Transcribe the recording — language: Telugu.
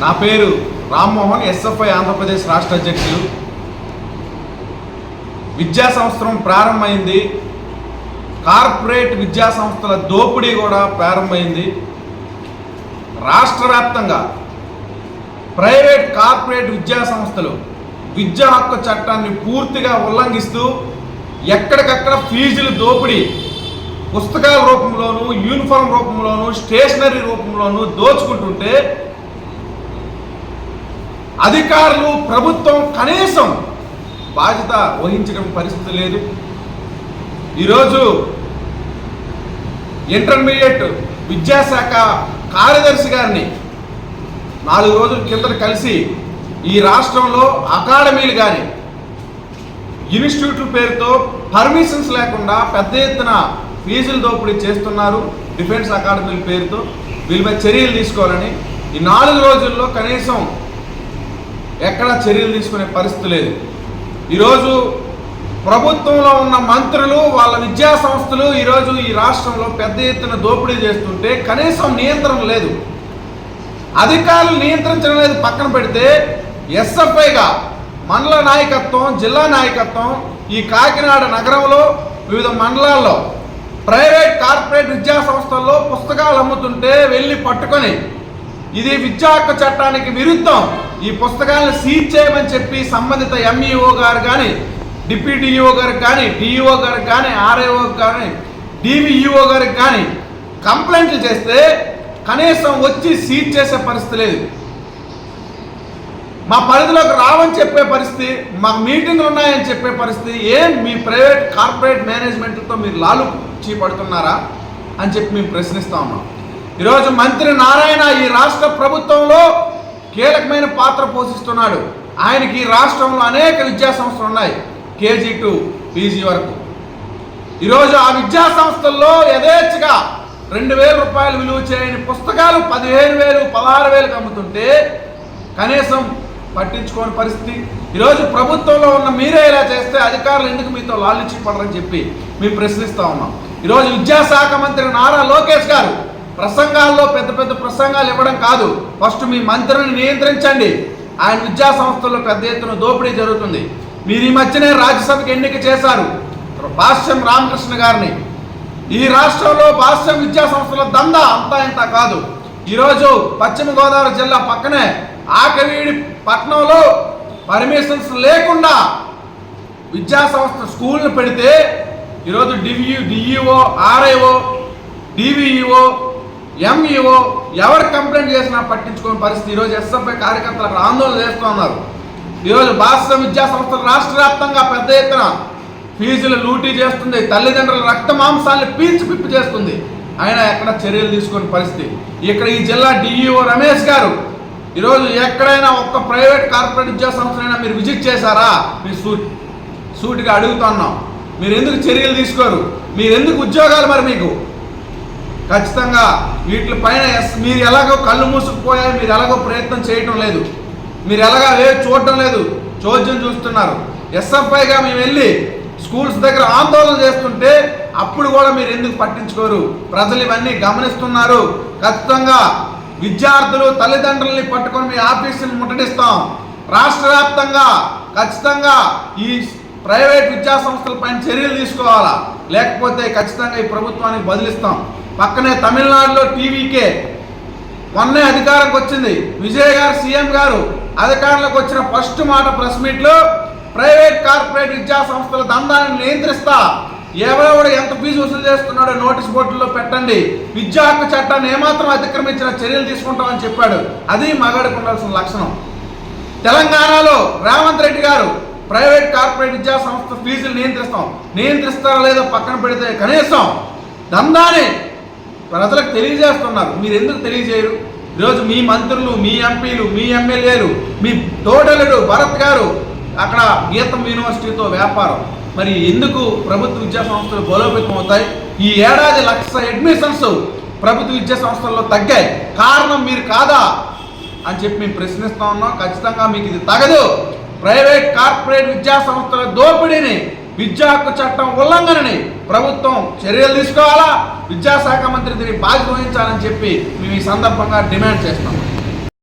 నా పేరు రామ్మోహన్, ఎస్ఎఫ్ఐ ఆంధ్రప్రదేశ్ రాష్ట్ర అధ్యక్షులు. విద్యా సంవత్సరం ప్రారంభమైంది. కార్పొరేట్ విద్యా సంస్థల దోపిడీ కూడా ప్రారంభమైంది. రాష్ట్ర వ్యాప్తంగా ప్రైవేట్ కార్పొరేట్ విద్యా సంస్థలు విద్యా హక్కు చట్టాన్ని పూర్తిగా ఉల్లంఘిస్తూ ఎక్కడికక్కడ ఫీజులు దోపిడీ, పుస్తకాల రూపంలోనూ, యూనిఫామ్ రూపంలోనూ, స్టేషనరీ రూపంలోనూ దోచుకుంటుంటే అధికారులు, ప్రభుత్వం కనీసం బాధ్యత వహించడం పరిస్థితి లేదు. ఈరోజు ఇంటర్మీడియట్ విద్యాశాఖ కార్యదర్శి గారిని 4 రోజుల కిందట కలిసి ఈ రాష్ట్రంలో అకాడమీలు కానీ ఇన్స్టిట్యూట్ల పేరుతో పర్మిషన్స్ లేకుండా పెద్ద ఎత్తున ఫీజులు దోపిడీ చేస్తున్నారు. డిఫెన్స్ అకాడమీల పేరుతో వీళ్ళపై చర్యలు తీసుకోవాలని ఈ 4 రోజుల్లో కనీసం ఎక్కడా చర్యలు తీసుకునే పరిస్థితి లేదు. ఈరోజు ప్రభుత్వంలో ఉన్న మంత్రులు, వాళ్ళ విద్యా సంస్థలు ఈరోజు ఈ రాష్ట్రంలో పెద్ద ఎత్తున దోపిడీ చేస్తుంటే కనీసం నియంత్రణ లేదు. అధికారులు నియంత్రించడం లేదు. పక్కన పెడితే ఎస్ఎఫ్ఐగా మండల నాయకత్వం, జిల్లా నాయకత్వం ఈ కాకినాడ నగరంలో వివిధ మండలాల్లో ప్రైవేట్ కార్పొరేట్ విద్యా సంస్థల్లో పుస్తకాలు అమ్ముతుంటే వెళ్ళి పట్టుకొని ఇది విద్యా హక్కు చట్టానికి విరుద్ధం, ఈ పుస్తకాలను సీజ్ చేయమని చెప్పి సంబంధిత ఎంఈఓ గారు కానీ, డిప్యూటీ ఈఓ గారికి కానీ, డిఈఓ గారికి కానీ, ఆర్ఐఓ కానీ, డివిఈఓ గారికి కానీ కంప్లైంట్లు చేస్తే కనీసం వచ్చి సీజ్ చేసే పరిస్థితి లేదు. మా పరిధిలోకి రావని చెప్పే పరిస్థితి, మాకు మీటింగ్లు ఉన్నాయని చెప్పే పరిస్థితి. ఏం మీ ప్రైవేట్ కార్పొరేట్ మేనేజ్మెంట్లతో మీరు లాలుచి పడుతున్నారా అని చెప్పి మేము ప్రశ్నిస్తా ఉన్నాం. ఈరోజు మంత్రి నారాయణ ఈ రాష్ట్ర ప్రభుత్వంలో కీలకమైన పాత్ర పోషిస్తున్నాడు. ఆయనకి ఈ రాష్ట్రంలో అనేక విద్యా సంస్థలు ఉన్నాయి, కేజీ టు పీజీ వరకు. ఈరోజు ఆ విద్యా సంస్థల్లో యథేచ్ఛగా 2,000 రూపాయలు విలువ చేయని పుస్తకాలు 15,000, 16,000కి అమ్ముతుంటే కనీసం పట్టించుకోని పరిస్థితి. ఈరోజు ప్రభుత్వంలో ఉన్న మీరే ఇలా చేస్తే అధికారులు ఎందుకు మీతో లాలిచ్చి పడరని చెప్పి మేము ప్రశ్నిస్తూ ఉన్నాం. ఈరోజు విద్యాశాఖ మంత్రి నారా లోకేష్ గారు ప్రసంగాల్లో పెద్ద పెద్ద ప్రసంగాలు ఇవ్వడం కాదు, ఫస్ట్ మీ మంత్రిని నియంత్రించండి. ఆయన విద్యా సంస్థల్లో పెద్ద ఎత్తున దోపిడీ జరుగుతుంది. మీరు ఈ మధ్యనే రాజ్యసభకి ఎన్నిక చేశారు భాష్యం రామకృష్ణ గారిని. ఈ రాష్ట్రంలో భాష్యం విద్యా సంస్థల దందా అంతా ఇంత కాదు. ఈరోజు పశ్చిమ గోదావరి జిల్లా పక్కనే ఆకవీడి పట్టణంలో పర్మిషన్స్ లేకుండా విద్యా సంస్థ స్కూల్ని పెడితే ఈరోజు డిఈఓ, ఆర్ఐఓ, డివిఈఓ, ఎంఈఓ ఎవరు కంప్లైంట్ చేసినా పట్టించుకునే పరిస్థితి. ఈరోజు ఎస్ఎఫ్ఐ కార్యకర్తలు అక్కడ ఆందోళన చేస్తూ ఉన్నారు. ఈరోజు భాష్యం విద్యా సంస్థలు రాష్ట్ర వ్యాప్తంగా పెద్ద ఎత్తున ఫీజులు లూటీ చేస్తుంది, తల్లిదండ్రుల రక్త మాంసాన్ని పీల్చి పిప్పి చేస్తుంది. ఆయన ఎక్కడ చర్యలు తీసుకునే పరిస్థితి. ఇక్కడ ఈ జిల్లా డిఈఓ రమేష్ గారు ఈరోజు ఎక్కడైనా ఒక్క ప్రైవేట్ కార్పొరేట్ విద్యా సంస్థలైనా మీరు విజిట్ చేశారా? మీరు సూటిగా అడుగుతున్నాం. మీరు ఎందుకు చర్యలు తీసుకోరు? మీరు ఎందుకు ఉద్యోగాలు మరి మీకు? ఖచ్చితంగా వీటిపైన మీరు ఎలాగో కళ్ళు మూసుకుపోయా, మీరు ఎలాగో ప్రయత్నం చేయటం లేదు, మీరు ఎలాగా చూడటం లేదు, చోద్యం చూస్తున్నారు. ఎస్ఎఫ్ఐగా మేము వెళ్ళి స్కూల్స్ దగ్గర ఆందోళన చేస్తుంటే అప్పుడు కూడా మీరు ఎందుకు పట్టించుకోరు? ప్రజలు ఇవన్నీ గమనిస్తున్నారు. ఖచ్చితంగా విద్యార్థులు, తల్లిదండ్రులని పట్టుకొని మీ ఆఫీసులను ముట్టడిస్తాం. రాష్ట్ర వ్యాప్తంగా ఖచ్చితంగా ఈ ప్రైవేట్ విద్యా సంస్థలపైన చర్యలు తీసుకోవాలా, లేకపోతే ఖచ్చితంగా ఈ ప్రభుత్వానికి బదిలిస్తాం. పక్కనే తమిళనాడులో టీవీకే మొన్నే అధికారంకి వచ్చింది. విజయ్ గారు, సీఎం గారు అధికారంలోకి వచ్చిన ఫస్ట్ మాట ప్రెస్ మీట్లో ప్రైవేట్ కార్పొరేట్ విద్యా సంస్థల దందాన్ని నియంత్రిస్తా, ఎవరెవడు ఎంత ఫీజు వసూలు చేస్తున్నాడో నోటీస్ బోర్డుల్లో పెట్టండి, విద్యా హక్కు చట్టాన్ని ఏమాత్రం అతిక్రమించిన చర్యలు తీసుకుంటామని చెప్పాడు. అది మగాడికి ఉండాల్సిన లక్షణం. తెలంగాణలో రేవంత్ రెడ్డి గారు ప్రైవేట్ కార్పొరేట్ విద్యా సంస్థ ఫీజులు నియంత్రిస్తారా లేదో పక్కన పెడితే కనీసం దందాన్ని ప్రజలకు తెలియజేస్తున్నారు. మీరు ఎందుకు తెలియజేయరు? ఈరోజు మీ మంత్రులు, మీ ఎంపీలు, మీ ఎమ్మెల్యేలు, మీ తోడలుడు భరత్ గారు అక్కడ గీతం యూనివర్సిటీతో వ్యాపారం. మరి ఎందుకు ప్రభుత్వ విద్యా సంస్థలు బలోపేతం అవుతాయి? ఈ ఏడాది 1,00,000 అడ్మిషన్స్ ప్రభుత్వ విద్యా సంస్థల్లో తగ్గాయి. కారణం మీరు కాదా అని చెప్పి మేము ప్రశ్నిస్తూ ఉన్నాం. ఖచ్చితంగా మీకు ఇది తగదు. ప్రైవేట్ కార్పొరేట్ విద్యా సంస్థల దోపిడీని, విద్యా హక్కు చట్టం ఉల్లంఘనని ప్రభుత్వం చర్యలు తీసుకోవాలా, విద్యాశాఖ మంత్రి దీనికి బాధ్యత వహించాలని చెప్పి మేము ఈ సందర్భంగా డిమాండ్ చేస్తాం.